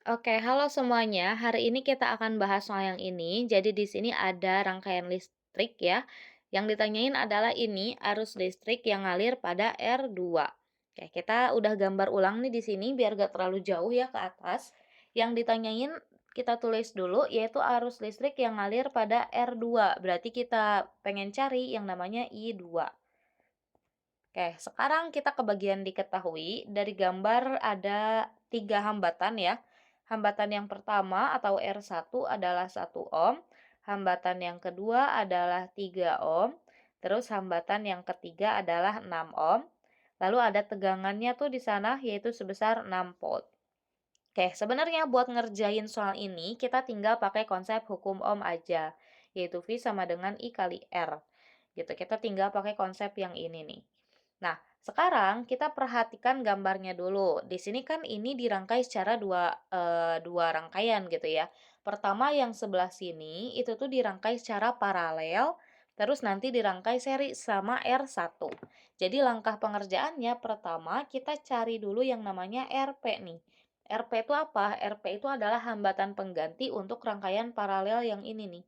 Oke, halo semuanya. Hari ini kita akan bahas soal yang ini. Jadi di sini ada rangkaian listrik ya. Yang ditanyain adalah ini arus listrik yang ngalir pada R2. Oke, kita udah gambar ulang nih di sini biar gak terlalu jauh ya ke atas. Yang ditanyain kita tulis dulu yaitu arus listrik yang ngalir pada R2. Berarti kita pengen cari yang namanya I2. Oke, sekarang kita ke bagian diketahui. Dari gambar ada tiga hambatan ya. Hambatan yang pertama atau R1 adalah 1 ohm. Hambatan yang kedua adalah 3 ohm. Terus hambatan yang ketiga adalah 6 ohm. Lalu ada tegangannya tuh di sana yaitu sebesar 6 volt. Oke, sebenarnya buat ngerjain soal ini kita tinggal pakai konsep hukum ohm aja, yaitu V sama dengan I kali R. Gitu, kita tinggal pakai konsep yang ini nih. Nah, sekarang kita perhatikan gambarnya dulu. Di sini kan ini dirangkai secara dua rangkaian gitu ya. Pertama yang sebelah sini itu tuh dirangkai secara paralel, terus nanti dirangkai seri sama R1. Jadi langkah pengerjaannya pertama kita cari dulu yang namanya RP nih. RP itu apa? RP itu adalah hambatan pengganti untuk rangkaian paralel yang ini nih.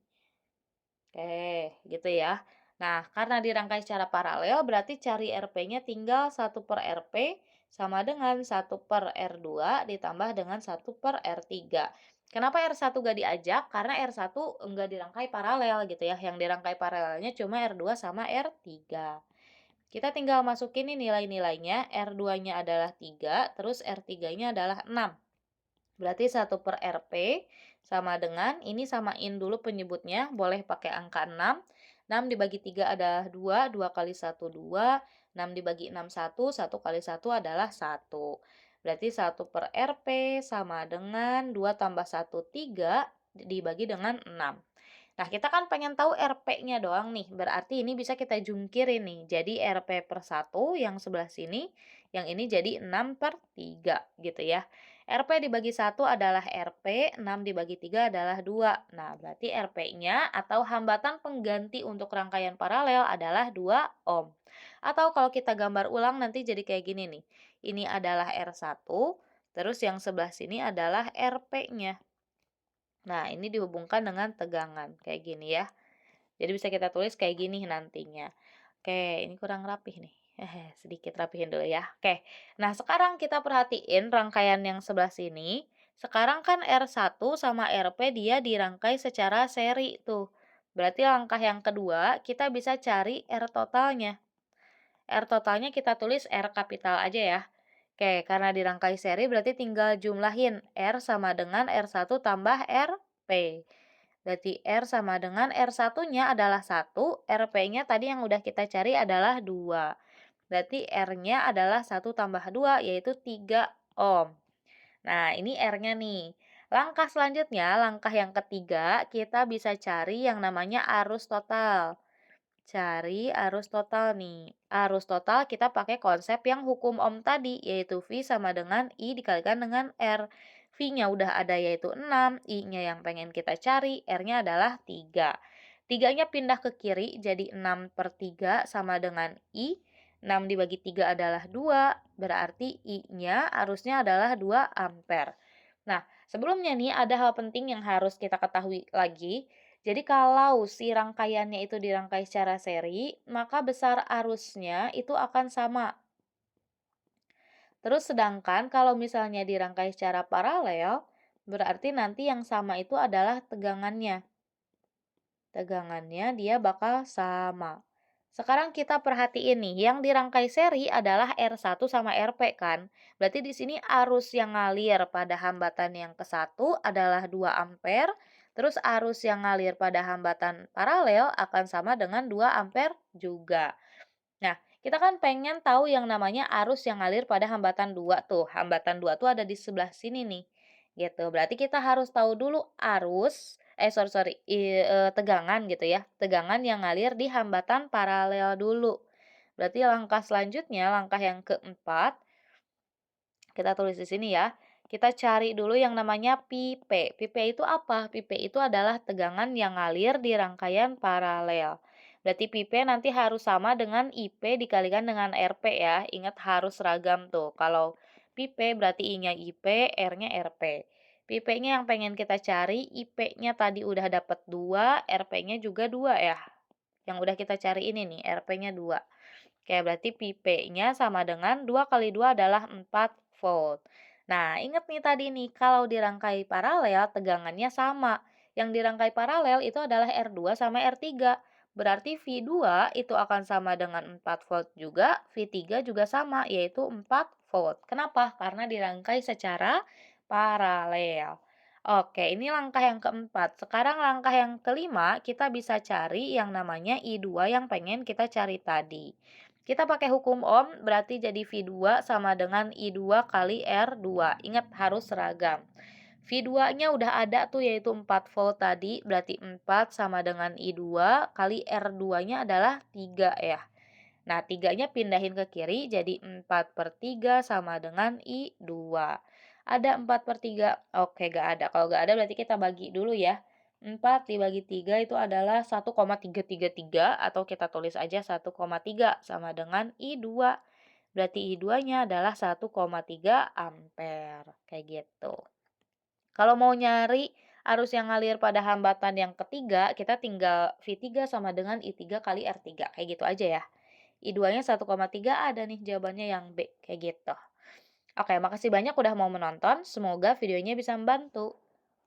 Oke, gitu ya. Nah, karena dirangkai secara paralel, berarti cari RP-nya tinggal 1/RP sama dengan 1/R2 ditambah dengan 1/R3. Kenapa R1 gak diajak? Karena R1 enggak dirangkai paralel gitu ya. Yang dirangkai paralelnya cuma R2 sama R3. Kita tinggal masukin nih nilai-nilainya. R2-nya adalah 3, terus R3-nya adalah 6. Berarti 1/RP sama dengan, ini samain dulu penyebutnya, boleh pakai angka 6. 6 dibagi 3 adalah 2, 2 kali 1 2, 6 dibagi 6 1, 1 kali 1 adalah 1. Berarti 1/RP sama dengan 2 tambah 1 3 dibagi dengan 6. Nah, kita kan pengen tahu RP-nya doang nih, berarti ini bisa kita jungkirin nih. Jadi RP/1 yang sebelah sini, yang ini jadi 6/3 gitu ya. RP dibagi 1 adalah RP, 6 dibagi 3 adalah 2. Nah, berarti RP-nya atau hambatan pengganti untuk rangkaian paralel adalah 2 ohm. Atau kalau kita gambar ulang nanti jadi kayak gini nih. Ini adalah R1, terus yang sebelah sini adalah RP-nya. Nah, ini dihubungkan dengan tegangan, kayak gini ya. Jadi bisa kita tulis kayak gini nantinya. Oke, ini kurang rapih nih. Sedikit rapihin dulu ya. Oke, nah sekarang kita perhatiin rangkaian yang sebelah sini. Sekarang kan R1 sama RP dia dirangkai secara seri tuh. Berarti langkah yang kedua, kita bisa cari R totalnya. R totalnya kita tulis R kapital aja ya. Oke, karena dirangkai seri berarti tinggal jumlahin R sama dengan R1 tambah RP. Berarti R sama dengan R1-nya adalah 1, RP-nya tadi yang udah kita cari adalah 2. Berarti R-nya adalah 1 tambah 2, yaitu 3 ohm. Nah, ini R-nya nih. Langkah selanjutnya, langkah yang ketiga, kita bisa cari yang namanya arus total. Cari arus total nih. Arus total kita pakai konsep yang hukum ohm tadi, yaitu V sama dengan I dikalikan dengan R. V-nya udah ada yaitu 6, I-nya yang pengen kita cari, R-nya adalah 3. 3-nya pindah ke kiri jadi 6/3 sama dengan I. 6 dibagi 3 adalah 2, berarti I-nya arusnya adalah 2 ampere. Nah, sebelumnya nih ada hal penting yang harus kita ketahui lagi. Jadi kalau si rangkaiannya itu dirangkai secara seri, maka besar arusnya itu akan sama. Terus sedangkan kalau misalnya dirangkai secara paralel, berarti nanti yang sama itu adalah tegangannya. Tegangannya dia bakal sama. Sekarang kita perhatiin nih, yang dirangkai seri adalah R1 sama RP kan. Berarti di sini arus yang ngalir pada hambatan yang ke satu adalah 2 ampere, terus arus yang ngalir pada hambatan paralel akan sama dengan 2 ampere juga. Nah, kita kan pengen tahu yang namanya arus yang ngalir pada hambatan 2 tuh. Hambatan 2 tuh ada di sebelah sini nih. Gitu. Berarti kita harus tahu dulu tegangan gitu ya. Tegangan yang ngalir di hambatan paralel dulu. Berarti langkah selanjutnya, langkah yang keempat, kita tulis di sini ya. Kita cari dulu yang namanya pipe. Pipe itu apa? Pipe itu adalah tegangan yang ngalir di rangkaian paralel. Berarti pipe nanti harus sama dengan IP dikalikan dengan RP ya. Ingat harus seragam tuh. Kalau pipe berarti I-nya IP, R-nya RP. Pi-P-nya yang pengen kita cari, IP-nya tadi udah dapat 2, RP-nya juga 2 ya. Yang udah kita cari ini nih, RP-nya 2. Oke, berarti Pi-P-nya sama dengan 2 kali 2 adalah 4 volt. Nah, ingat nih tadi nih, kalau dirangkai paralel tegangannya sama. Yang dirangkai paralel itu adalah R2 sama R3. Berarti V2 itu akan sama dengan 4 volt juga, V3 juga sama, yaitu 4 volt. Kenapa? Karena dirangkai secara paralel. Oke, ini langkah yang keempat. Sekarang langkah yang kelima, kita bisa cari yang namanya I2 yang pengen kita cari tadi. Kita pakai hukum Ohm, berarti jadi V2 sama dengan I2 kali R2. Ingat, harus seragam. V2-nya udah ada tuh, yaitu 4 volt tadi, berarti 4 sama dengan I2 kali R2-nya adalah 3 ya. Nah, 3-nya pindahin ke kiri, jadi 4/3 sama dengan I2. Ada 4/3? Oke, nggak ada. Kalau nggak ada berarti kita bagi dulu ya. 4 dibagi 3 itu adalah 1,333 atau kita tulis aja 1,3 sama dengan I2. Berarti I2-nya adalah 1,3 ampere. Kayak gitu. Kalau mau nyari arus yang ngalir pada hambatan yang ketiga, kita tinggal V3 sama dengan I3 kali R3. Kayak gitu aja ya. I2-nya 1,3 ada nih jawabannya yang B. Kayak gitu. Oke, makasih banyak udah mau menonton. Semoga videonya bisa membantu.